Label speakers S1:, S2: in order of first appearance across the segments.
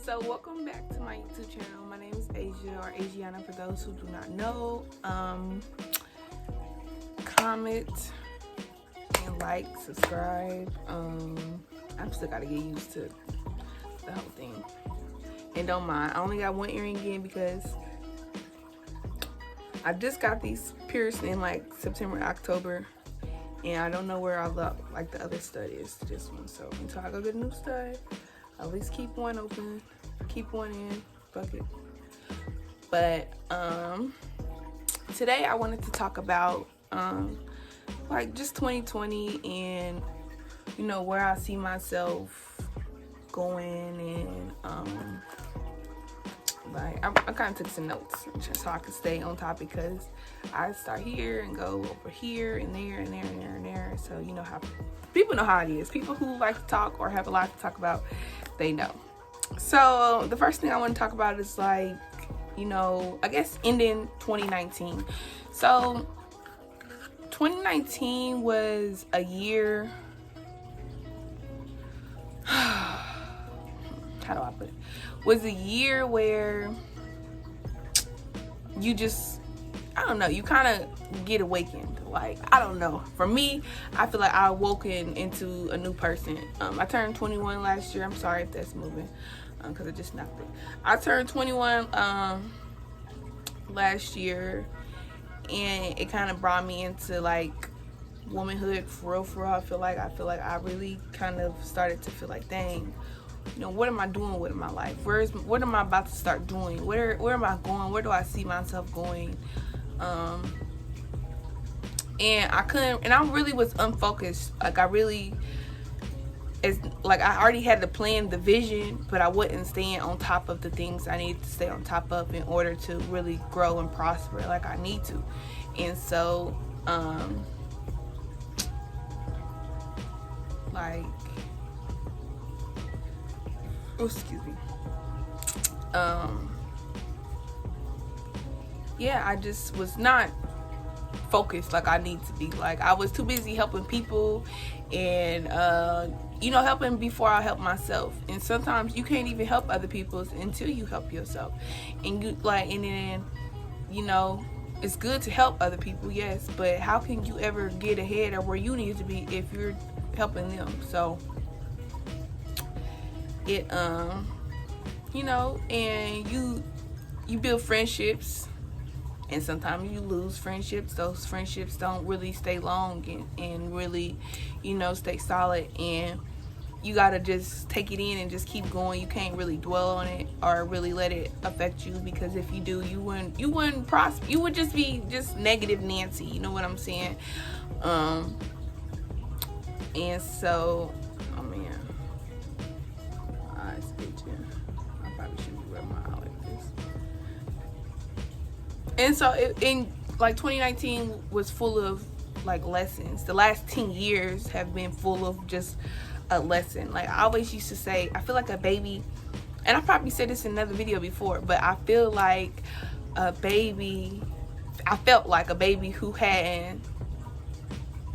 S1: So welcome back to my YouTube channel. My name is Asia, or Asiana for those who do not know. Comment and like, subscribe. I'm still gotta get used to the whole thing. And don't mind, I only got one earring in because I just got these pierced in like September, October, and I don't know where all the like the other stud is to this one. So until I go get a new stud, at least keep one open, keep one in, fuck it. But today I wanted to talk about like just 2020 and you know where I see myself going, and like I kind of took some notes just so I could stay on topic, because I start here and go over here and there and there and there and there. So you know how people know how it is. People who like to talk or have a lot to talk about, they know. So the first thing I want to talk about is like, you know, I guess ending 2019. So 2019 was a year, how do I put it? Was a year where you just, I don't know, you kind of get awakened. Like, I don't know. For me, I feel like I awoken into a new person. I turned 21 last year. I'm sorry if that's moving, because I just knocked it. I turned 21 last year, and it kind of brought me into like womanhood for real. I feel like I really kind of started to feel like, dang, you know, what am I doing with my life? What am I about to start doing? Where am I going? Where do I see myself going? And I couldn't, and I really was unfocused. Like I already had the plan, the vision, but I wasn't staying on top of the things I needed to stay on top of in order to really grow and prosper like I need to. And so, like, oh, excuse me. Yeah, I just was not focused like I need to be. Like, I was too busy helping people and you know, helping before I help myself. And sometimes you can't even help other people until you help yourself. And you like, and then, you know, it's good to help other people, yes, but how can you ever get ahead of where you need to be if you're helping them? So it you know, and you build friendships, and sometimes you lose friendships. Those friendships don't really stay long and really, you know, stay solid, and you gotta just take it in and just keep going. You can't really dwell on it or really let it affect you, because if you do, you wouldn't prosper. You would just be just negative Nancy, you know what I'm saying? And so, oh man, eyes itching. I probably shouldn't be wearing my eye like this. And so in like 2019 was full of like lessons. The last 10 years have been full of just a lesson. Like I always used to say, I feel like a baby, and I probably said this in another video before, but I feel like a baby, I felt like a baby I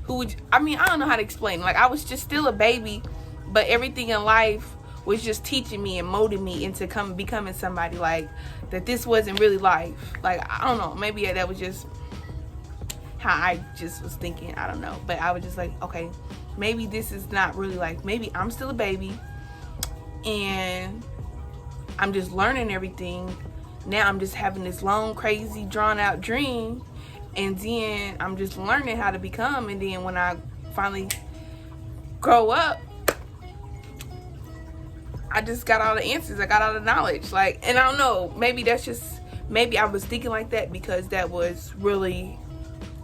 S1: don't know how to explain. Like I was just still a baby, but everything in life was just teaching me and molding me into becoming somebody. Like that this wasn't really life. Like I don't know, maybe that was just how I just was thinking. I don't know, but I was just like, okay, maybe this is not really life. Maybe I'm still a baby and I'm just learning everything. Now I'm just having this long, crazy, drawn out dream, and then I'm just learning how to become. And then when I finally grow up, I just got all the answers. I got all the knowledge. Like, and I don't know, maybe I was thinking like that because that was really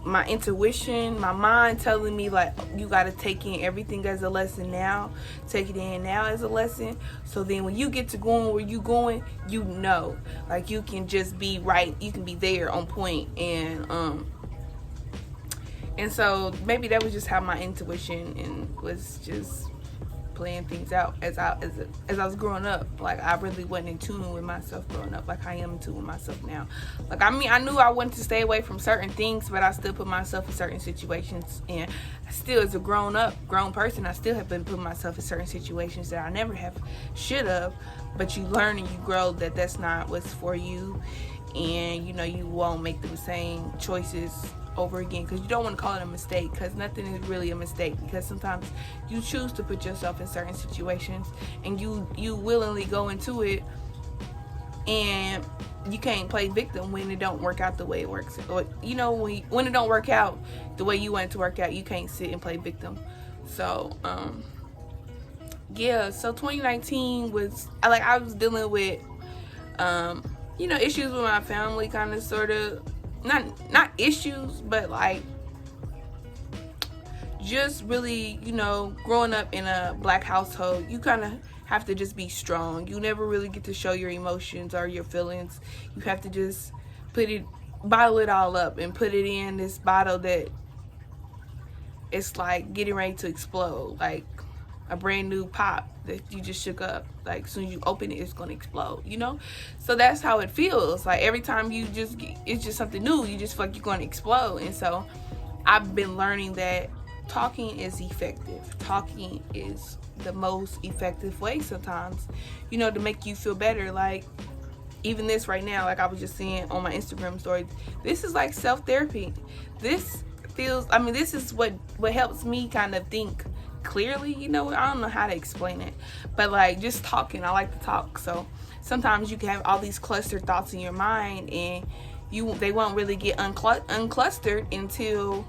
S1: my intuition, my mind telling me like, you got to take in everything as a lesson now. Take it in now as a lesson. So then when you get to going where you going, you know, like you can just be right. You can be there on point. And so maybe that was just how my intuition and was just plan things out as I was growing up. Like, I really wasn't in tune with myself growing up like I am in tune with myself now. Like, I mean, I knew I wanted to stay away from certain things, but I still put myself in certain situations. And still, as a grown person, I still have been putting myself in certain situations that I never should have. But you learn and you grow that that's not what's for you. And, you know, you won't make the same choices over again, because you don't want to call it a mistake, because nothing is really a mistake, because sometimes you choose to put yourself in certain situations and you willingly go into it, and you can't play victim when it don't work out the way it works, or, you know, when it don't work out the way you want it to work out, you can't sit and play victim. So yeah, so 2019 was, I was dealing with you know, issues with my family, kind of, sort of, not issues, but like just really, you know, growing up in a black household, you kind of have to just be strong. You never really get to show your emotions or your feelings. You have to just bottle it all up and put it in this bottle that it's like getting ready to explode, like a brand new pop that you just shook up. Like, as soon as you open it, it's gonna explode, you know? So that's how it feels. Like, every time it's just something new, you just feel like you're gonna explode. And so I've been learning that talking is effective. Talking is the most effective way sometimes, you know, to make you feel better. Like, even this right now, like I was just saying on my Instagram story, this is like self-therapy. This is what helps me kind of think clearly, you know. I don't know how to explain it, but like, just talking, I like to talk. So sometimes you can have all these clustered thoughts in your mind, and they won't really get unclustered until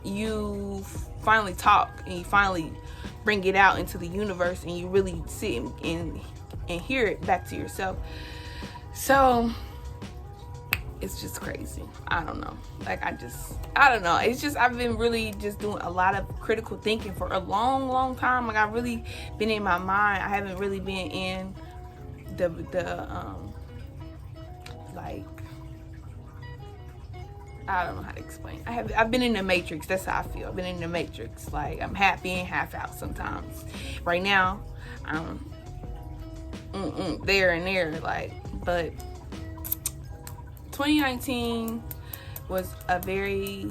S1: you finally talk and you finally bring it out into the universe, and you really sit and hear it back to yourself. So it's just crazy. I don't know. Like, I don't know. It's just, I've been really just doing a lot of critical thinking for a long time. Like, I've really been in my mind. I haven't really been in the like, I don't know how to explain. I've been in the matrix. That's how I feel. I've been in the matrix. Like, I'm half in, half out sometimes. Right now, I'm there and there. Like, but 2019 was a very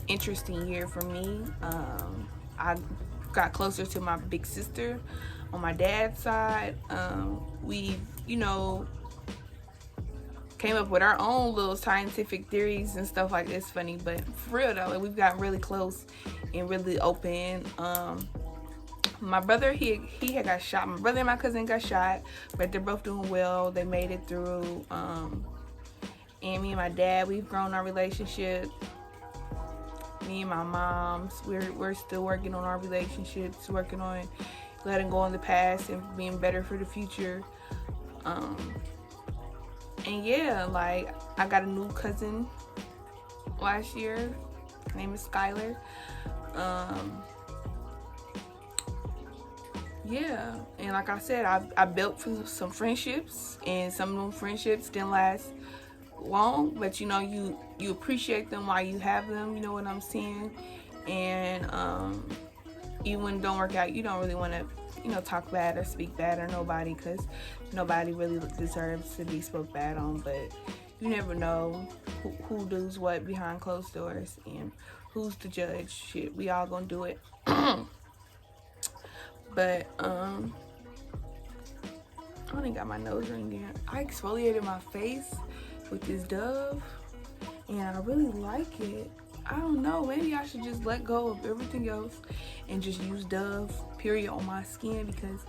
S1: interesting year for me. I got closer to my big sister on my dad's side. We, you know, came up with our own little scientific theories and stuff like this. Funny, but for real though, like, we've gotten really close and really open. My brother, he had got shot. My brother and my cousin got shot, but they're both doing well. They made it through. And me and my dad, we've grown our relationship. Me and my mom's, we're still working on our relationships, working on letting go of the past and being better for the future. And yeah, like, I got a new cousin last year. Her name is Skylar. Yeah, and like I said, I built some friendships, and some of them friendships didn't last long, but you know, you appreciate them while you have them, you know what I'm saying? And even when it don't work out, you don't really want to, you know, talk bad or speak bad on nobody, because nobody really deserves to be spoke bad on. But you never know who does what behind closed doors, and who's the judge. Shit, we all gonna do it. But I only got my nose ring in. I exfoliated my face with this Dove, and I really like it. I don't know, maybe I should just let go of everything else and just use Dove period on my skin, because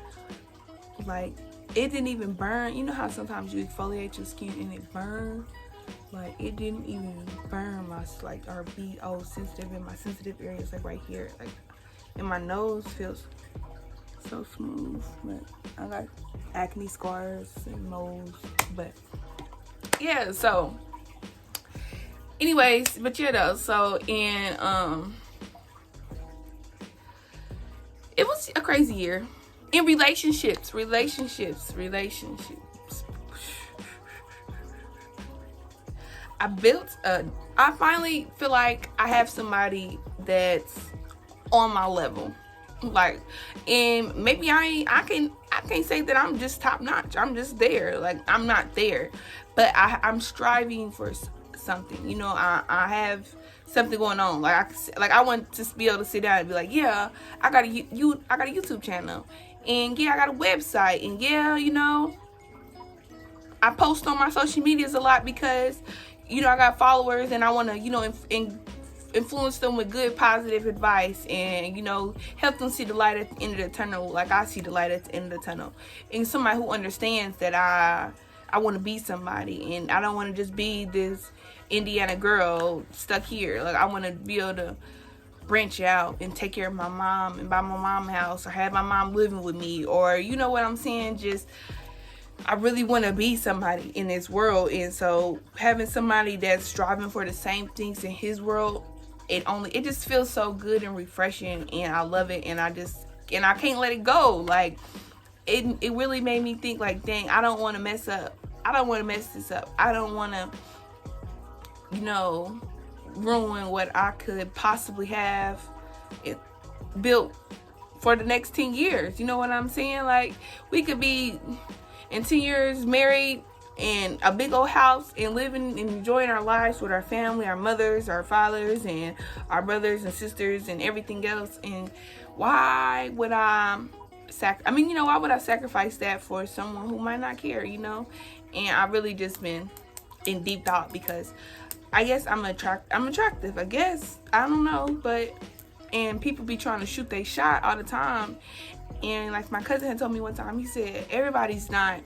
S1: like, it didn't even burn. You know how sometimes you exfoliate your skin and it burns? Like, it didn't even burn my, like, or be sensitive in my sensitive areas, like right here, like, and my nose feels so smooth. But I got acne scars and moles. But yeah, so anyways, but yeah though, so in it was a crazy year in relationships. I finally feel like I have somebody that's on my level. Like, and maybe I can't say that I'm just top notch. I'm just there. Like, I'm not there, but I'm striving for something. You know, I have something going on. Like I want to be able to sit down and be like, yeah, I got a YouTube channel, and yeah, I got a website, and yeah, you know, I post on my social medias a lot because, you know, I got followers, and I want to, you know, influence them with good, positive advice, and, you know, help them see the light at the end of the tunnel, like I see the light at the end of the tunnel. And somebody who understands that I want to be somebody, and I don't want to just be this Indiana girl stuck here. Like, I want to be able to branch out and take care of my mom and buy my mom a house, or have my mom living with me, or, you know what I'm saying, just I really want to be somebody in this world. And so having somebody that's striving for the same things in his world, it just feels so good and refreshing, and I love it, and I can't let it go. Like, it really made me think, like, dang, I don't want to mess up. I don't want to mess this up. I don't want to, you know, ruin what I could possibly have built for the next 10 years. You know what I'm saying? Like, we could be in 10 years married in a big old house and living and enjoying our lives with our family, our mothers, our fathers, and our brothers and sisters and everything else. And why would I why would I sacrifice that for someone who might not care, you know? And I really just been in deep thought, because I guess I'm attractive, I guess. I don't know, and people be trying to shoot their shot all the time. And like my cousin had told me one time, he said, everybody's not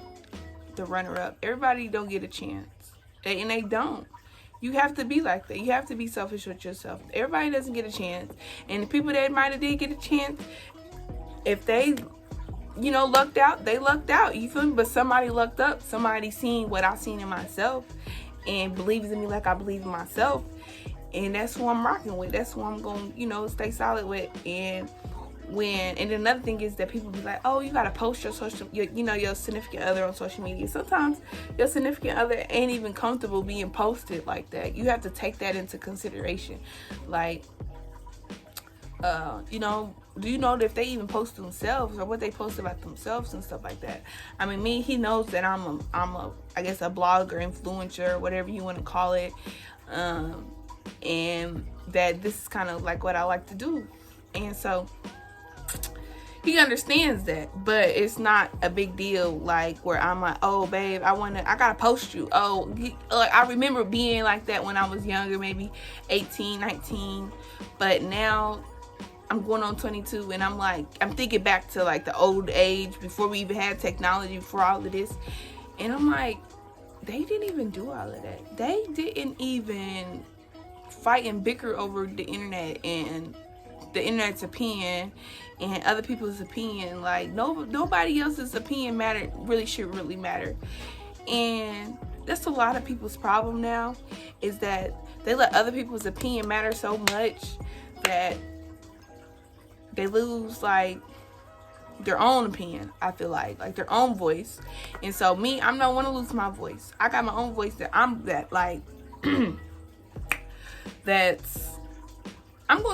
S1: the runner-up. Everybody don't get a chance. And they don't. You have to be like that. You have to be selfish with yourself. Everybody doesn't get a chance. And the people that might have did get a chance, if they, you know, lucked out, they lucked out. You feel me? But somebody lucked up. Somebody seen what I seen in myself and believes in me like I believe in myself. And that's who I'm rocking with. That's who I'm going to, you know, stay solid with. And another thing is that people be like, oh, you gotta post your significant other on social media. Sometimes your significant other ain't even comfortable being posted like that. You have to take that into consideration. Like, you know, do you know that if they even post themselves or what they post about themselves and stuff like that? I mean, he knows that I'm I guess a blogger, influencer, whatever you want to call it, and that this is kind of like what I like to do. And so he understands that, but it's not a big deal, like, where I'm like, oh, babe, I gotta post you. Oh, like, I remember being like that when I was younger, maybe 18, 19, but now I'm going on 22, and I'm thinking back to, like, the old age, before we even had technology, before all of this, and I'm like, they didn't even do all of that. They didn't even fight and bicker over the internet and the internet's opinion and other people's opinion. Like, nobody else's opinion should really matter. And that's a lot of people's problem now, is that they let other people's opinion matter so much that they lose, like, their own opinion. I feel like their own voice. And so me, I don't want to lose my voice. I got my own voice that I'm going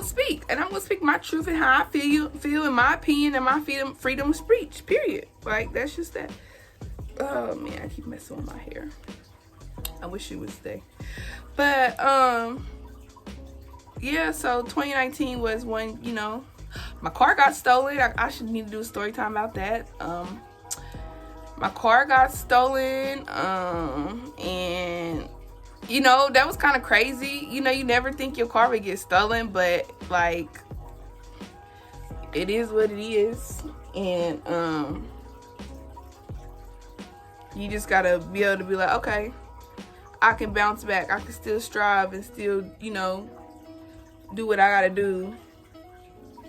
S1: to speak, and I'm going to speak my truth and how I feel in my opinion, and my freedom of speech, period. Like, that's just that. Oh, man, I keep messing with my hair. I wish it would stay. But, yeah, so 2019 was when, you know, my car got stolen. I should need to do a story time about that. My car got stolen, and you know, that was kind of crazy. You know, you never think your car would get stolen, but, like, it is what it is. And you just gotta be able to be like, okay, I can bounce back. I can still strive and still, you know, do what I gotta do,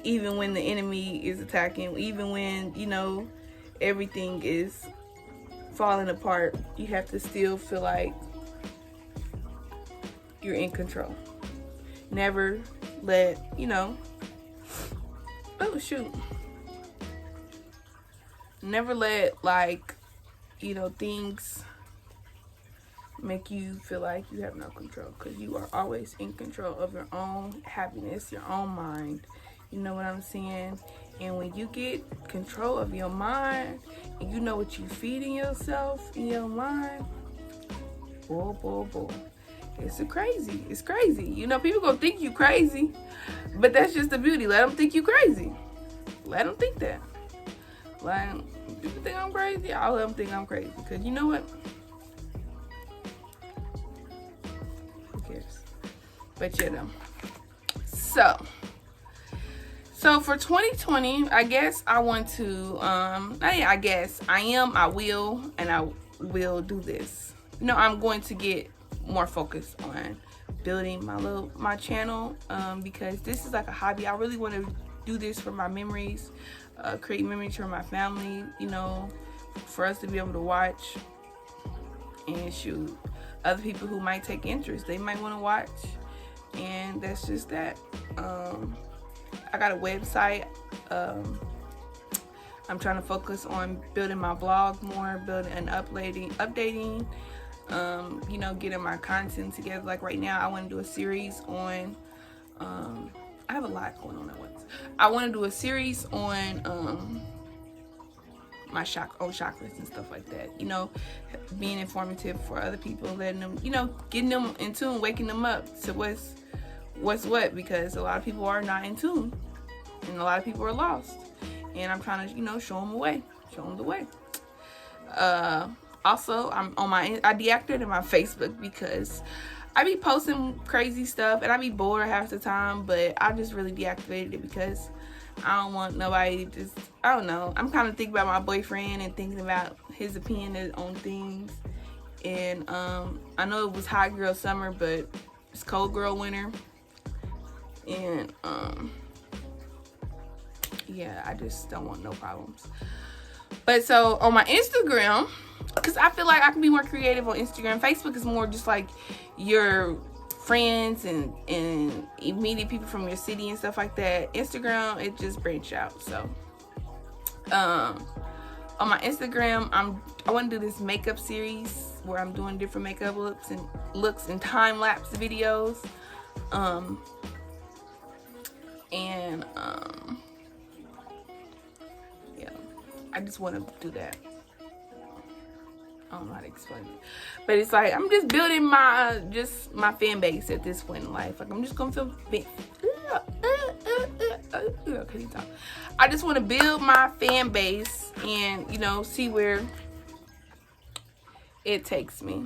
S1: even when the enemy is attacking, even when, you know, everything is falling apart. You have to still feel like you're in control. Never let, you know, oh shoot, never let, like, you know, things make you feel like you have no control, because you are always in control of your own happiness, your own mind. You know what I'm saying? And when you get control of your mind and you know what you feeding yourself in your mind, boy, it's crazy. It's crazy. You know, people gonna think you crazy, but that's just the beauty. Let them think you crazy. Let them think that. Like, people think I'm crazy, I'll let them think I'm crazy. Because you know what? Who cares? But you know. So for 2020, I guess I want to, I will do this. You know, I'm going to get more focused on building my channel, because this is like a hobby. I really want to do this for my memories, create memories for my family, you know, for us to be able to watch and shoot other people who might take interest. They might want to watch, and that's just that. I got a website. I'm trying to focus on building my blog more, building and updating, you know, getting my content together. Like right now, I want to do a series on, I have a lot going on at once. I want to do a series on my chakras and stuff like that. You know, being informative for other people, letting them, you know, getting them in tune, waking them up to what's what, because a lot of people are not in tune and a lot of people are lost, and I'm trying to, you know, show them the way. Also, I deactivated my Facebook because I be posting crazy stuff and I be bored half the time, but I just really deactivated it because I don't want nobody to just, I don't know, I'm kind of thinking about my boyfriend and thinking about his opinion on things. And I know it was hot girl summer, but it's cold girl winter. And yeah, I just don't want no problems. But so on my Instagram, because I feel like I can be more creative on Instagram. Facebook is more just like your friends and immediate people from your city and stuff like that. Instagram, it just branch out. So on my Instagram, I want to do this makeup series where I'm doing different makeup looks and time-lapse videos. Yeah, I just want to do that. I don't know how to explain it, but it's like I'm just building my fan base at this point in life. Like I'm just gonna feel big. I just want to build my fan base and, you know, see where it takes me.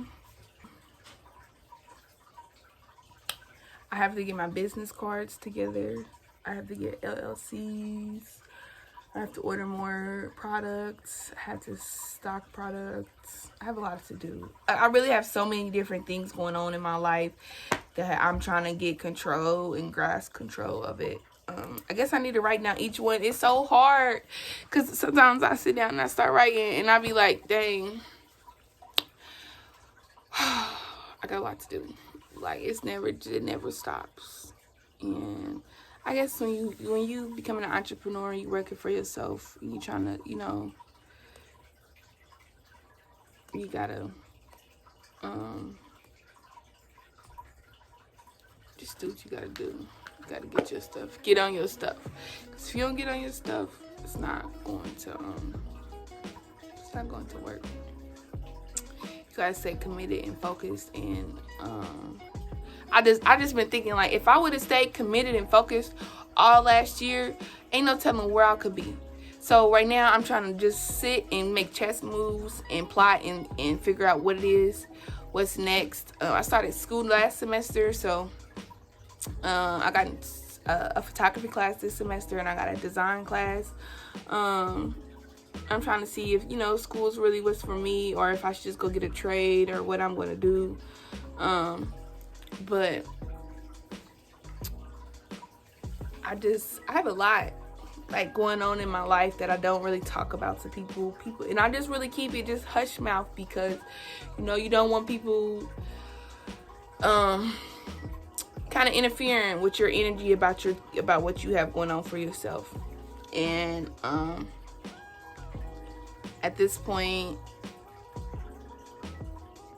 S1: I have to get my business cards together. I have to get LLCs. I have to order more products. I have to stock products. I have a lot to do. I really have so many different things going on in my life that I'm trying to get control and grasp control of it. I guess I need to write down each one. It's so hard because sometimes I sit down and I start writing and I be like, dang, I got a lot to do. Like it never stops. And I guess when you becoming an entrepreneur, you working for yourself, you trying to, you know, you gotta just do what you gotta do. You gotta get your stuff, get on your stuff. Cause if you don't get on your stuff, it's not going to work. You gotta stay committed and focused. And I just been thinking, like, if I would have stayed committed and focused all last year, ain't no telling where I could be. So right now I'm trying to just sit and make chess moves and plot and figure out what it is, what's next. I started school last semester, so I got a photography class this semester and I got a design class. I'm trying to see if, you know, school's really what's for me or if I should just go get a trade or what I'm going to do. But I have a lot like going on in my life that I don't really talk about to people, and I just really keep it just hush mouth because, you know, you don't want people kind of interfering with your energy about what you have going on for yourself. And at this point,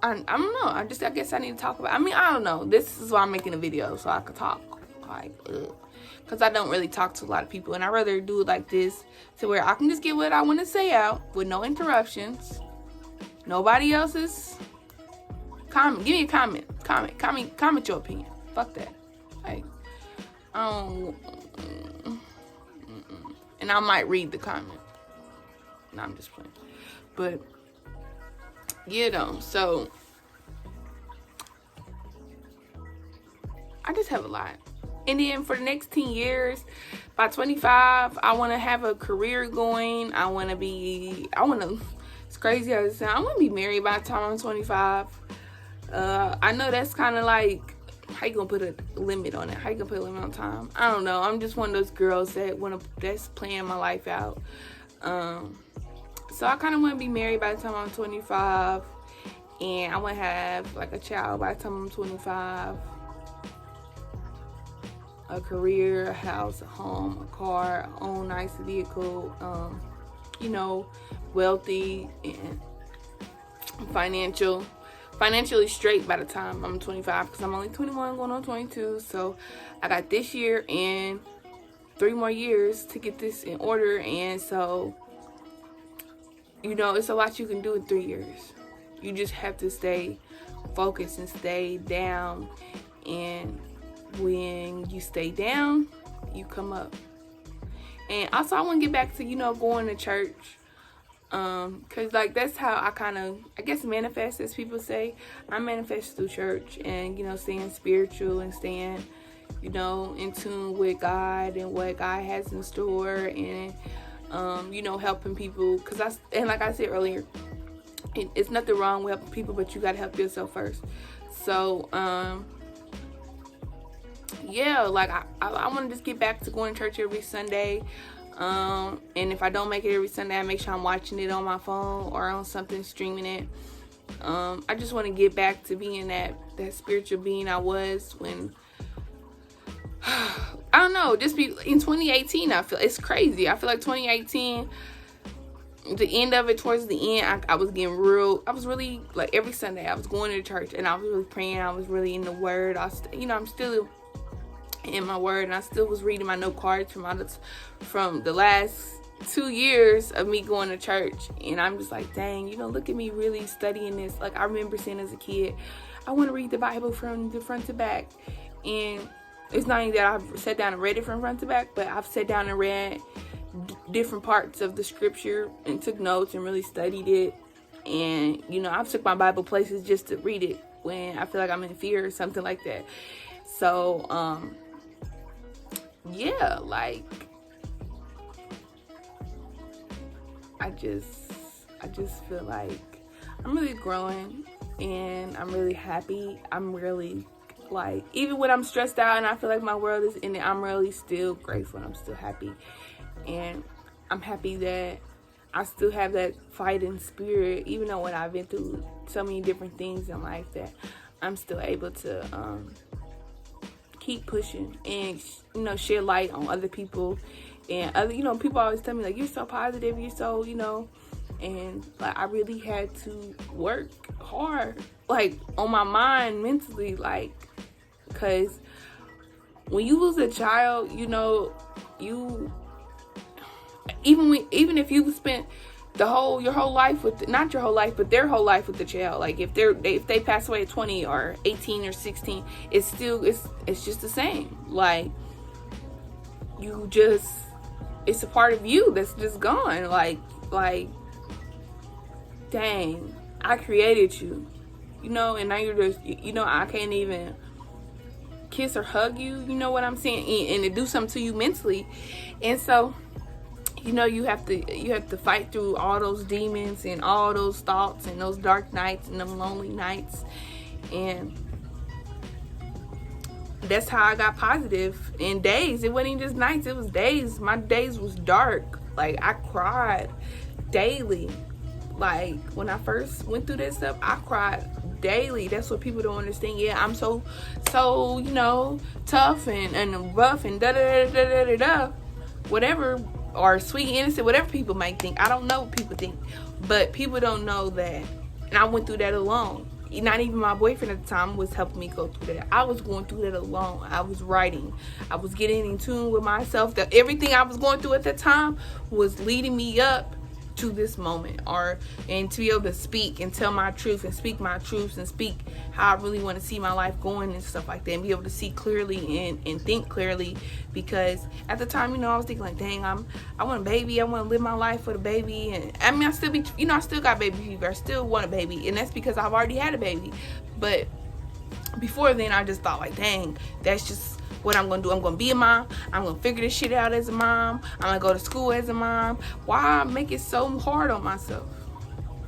S1: I don't know. I guess I need to talk about. I mean, I don't know. This is why I'm making a video so I could talk. Like, because I don't really talk to a lot of people, and I rather do it like this to where I can just get what I want to say out with no interruptions. Nobody else's comment. Give me a comment your opinion. Fuck that. Like, and I might read the comment. No, I'm just playing. But so I just have a lot. And then for the next 10 years, by 25, I want to have a career going. It's crazy how it sounds. I want to be married by the time I'm 25. I know that's kind of like, how you gonna put a limit on it? How you gonna put a limit on time? I don't know. I'm just one of those girls that's planning my life out. So I kind of want to be married by the time I'm 25. And I want to have like a child by the time I'm 25. A career, a house, a home, a car, own nice vehicle, wealthy and financially straight by the time I'm 25, because I'm only 21 going on 22. So I got this year and 3 more years to get this in order. And so, it's a lot you can do in 3 years. You just have to stay focused and stay down. And when you stay down, you come up. And also I want to get back to, going to church. Cause like that's how I kind of, I guess, manifest, as people say. I manifest through church and, staying spiritual and staying, in tune with God and what God has in store, and, helping people. Cause like I said earlier, it's nothing wrong with helping people, but you got to help yourself first. So, like I want to just get back to going to church every Sunday. And if I don't make it every Sunday, I make sure I'm watching it on my phone or on something, streaming it. I just want to get back to being that spiritual being I was when, I don't know, just be in 2018. I feel it's crazy. I feel like 2018, the end of it, towards the end, I was really, like, every Sunday I was going to church and I was really praying. I was really in the word. I'm still in my word, and I still was reading my note cards from the last 2 years of me going to church. And I'm just like, dang, look at me really studying this. Like, I remember saying as a kid, I want to read the Bible from the front to back. And it's not even that I've sat down and read it from front to back, but I've sat down and read different parts of the scripture and took notes and really studied it. And I've took my Bible places just to read it when I feel like I'm in fear or something like that. So like I just feel like I'm really growing and I'm really happy. I'm really, like, even when I'm stressed out and I feel like my world is ending, I'm really still grateful. I'm still happy. And I'm happy that I still have that fighting spirit, even though when I've been through so many different things in life, that I'm still able to keep pushing and shed light on other people. And other, people always tell me, like, you're so positive, you're so, and like I really had to work hard, like, on my mind mentally, like, because when you lose a child, you even if you spent your whole life with, not your whole life, but their whole life with the child, like if they pass away at 20 or 18 or 16, it's just the same. Like, it's a part of you that's just gone. Like dang, I created you, and now you're just, I can't even kiss or hug you, you know what I'm saying, and to do something to you mentally. And so you have to fight through all those demons and all those thoughts and those dark nights and them lonely nights. And that's how I got positive in days. It wasn't even just nights, it was days. My days was dark. Like, I cried daily. Like, when I first went through that stuff, I cried daily. That's what people don't understand. Yeah, I'm so tough and rough and da-da-da-da-da-da-da, whatever, or sweet, innocent, whatever people might think. I don't know what people think, but people don't know that. And I went through that alone. not even my boyfriend at the time was helping me go through that. I was going through that alone. I was writing. I was getting in tune with myself. That everything I was going through at that time was leading me up to this moment, and to be able to speak and tell my truth and speak my truths and speak how I really want to see my life going and stuff like that, and be able to see clearly and think clearly. Because at the time, I was thinking like, dang, I want a baby. I want to live my life for the baby. And I mean, I still got baby fever. I still want a baby, and that's because I've already had a baby. But before then, I just thought like, dang, that's just what I'm gonna do. I'm gonna be a mom. I'm gonna figure this shit out as a mom. I'm gonna go to school as a mom. Why make it so hard on myself?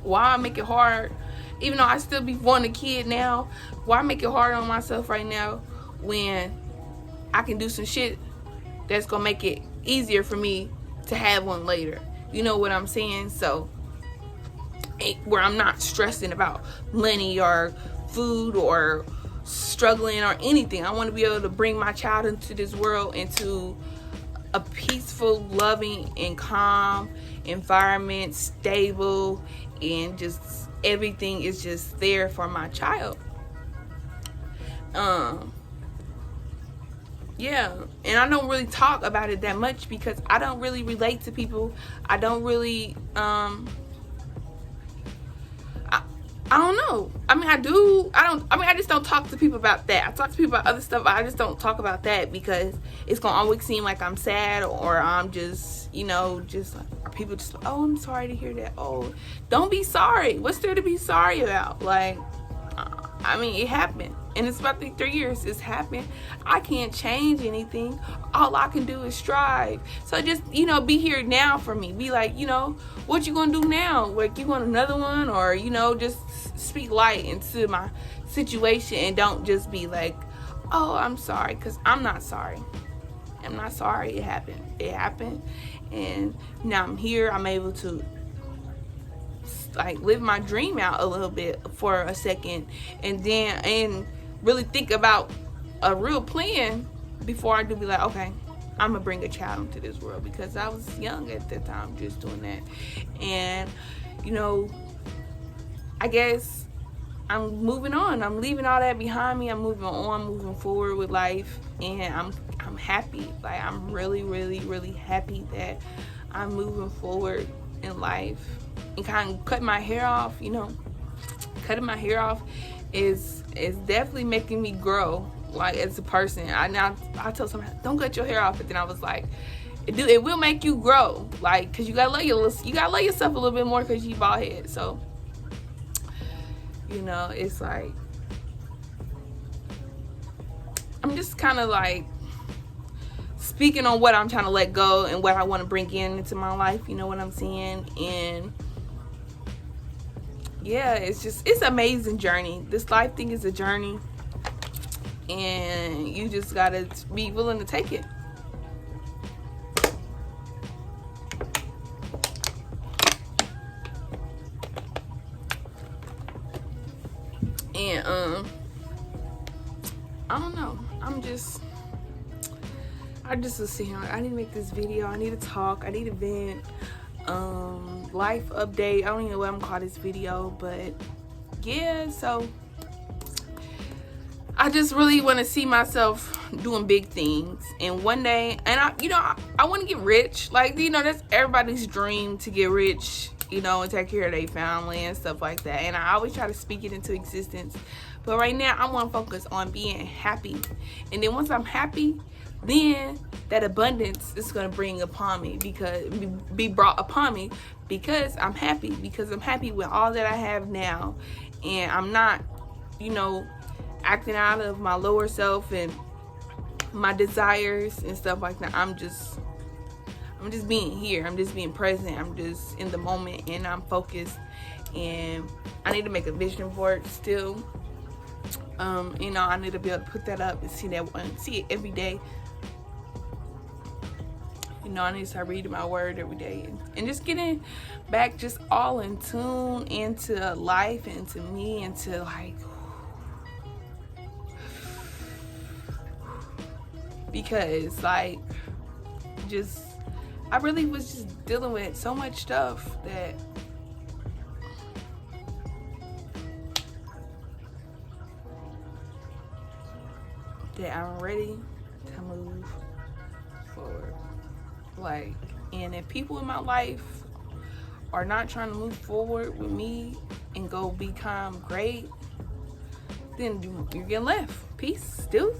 S1: Why make it hard, even though I still be wanting a kid now? Why make it hard on myself right now when I can do some shit that's gonna make it easier for me to have one later? You know what I'm saying? So where I'm not stressing about money or food or struggling or anything. I want to be able to bring my child into this world, into a peaceful, loving, and calm environment, stable, and just everything is just there for my child. Yeah, and I don't really talk about it that much because I don't really relate to people. I don't really I don't know. I mean, I do. I just don't talk to people about that. I talk to people about other stuff. I just don't talk about that because it's going to always seem like I'm sad, or I'm just, are people just like, oh, I'm sorry to hear that. Oh, don't be sorry. What's there to be sorry about? Like, I mean, it happened. And it's about 3 years. It's happened. I can't change anything. All I can do is strive. So just, be here now for me. Be like, what you gonna do now? Like, you want another one? Or, just speak light into my situation and don't just be like, oh, I'm sorry. Because I'm not sorry. I'm not sorry. It happened. It happened. And now I'm here. I'm able to live my dream out a little bit for a second, and really think about a real plan before I do be like, okay, I'm gonna bring a child into this world, because I was young at that time just doing that. And I guess I'm moving on. I'm leaving all that behind me. I'm moving on, moving forward with life, and I'm happy. Like, I'm really, really, really happy that I'm moving forward in life. And kind of cutting my hair off, cutting my hair off is definitely making me grow, like, as a person. I tell somebody, don't cut your hair off, but then I was like, it will make you grow, like, because you gotta love yourself a little bit more, because you bald head. So it's like, I'm just kind of like speaking on what I'm trying to let go and what I want to bring into my life, you know what I'm saying? And yeah, it's an amazing journey. This life thing is a journey, and you just gotta be willing to take it. And I don't know. I just was sitting here like, I need to make this video. I need to talk. I need to vent. Life update. I don't even know what I'm gonna call this video, but yeah. So I just really want to see myself doing big things, and one day, and I want to get rich. Like, that's everybody's dream, to get rich, and take care of their family and stuff like that. And I always try to speak it into existence. But right now, I want to focus on being happy. And then once I'm happy, then that abundance is going to bring upon me, be brought upon me, because I'm happy. Because I'm happy with all that I have now. And I'm not, acting out of my lower self and my desires and stuff like that. I'm just being here. I'm just being present. I'm just in the moment, and I'm focused. And I need to make a vision for it still. I need to be able to put that up and see it every day. I need to start reading my word every day, and just getting back just all in tune into life, into me, into like, because like, I really was just dealing with so much stuff that that I'm ready to move forward. Like, and if people in my life are not trying to move forward with me and go become great, then you're getting left. Peace, deuce.